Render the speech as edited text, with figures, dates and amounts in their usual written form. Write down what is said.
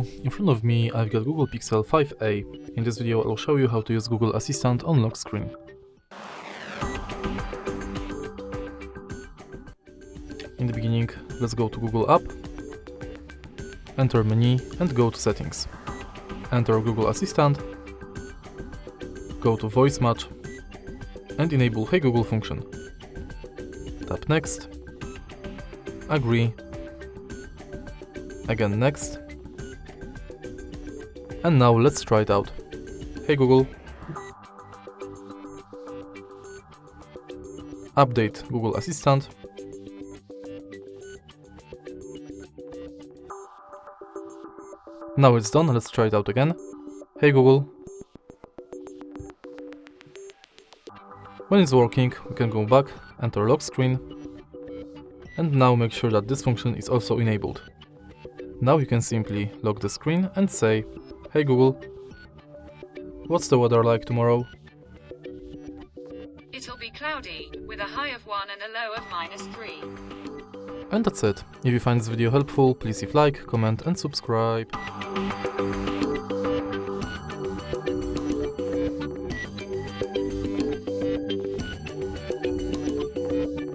Hello, in front of me I've got Google Pixel 5a. In this video I'll show you how to use Google Assistant on lock screen. In the beginning, let's go to Google app, enter menu and go to settings. Enter Google Assistant, go to voice match and enable Hey Google function. Tap next, agree, again next, and now let's try it out. Hey Google, update Google Assistant, now it's done, let's try it out again. Hey Google. When it's working, we can go back, enter lock screen, and now make sure that this function is also enabled. Now you can simply lock the screen and say, Hey Google, what's the weather like tomorrow? It'll be cloudy, with a high of 1 and a low of -3. And that's it. If you find this video helpful, please leave like, comment and subscribe.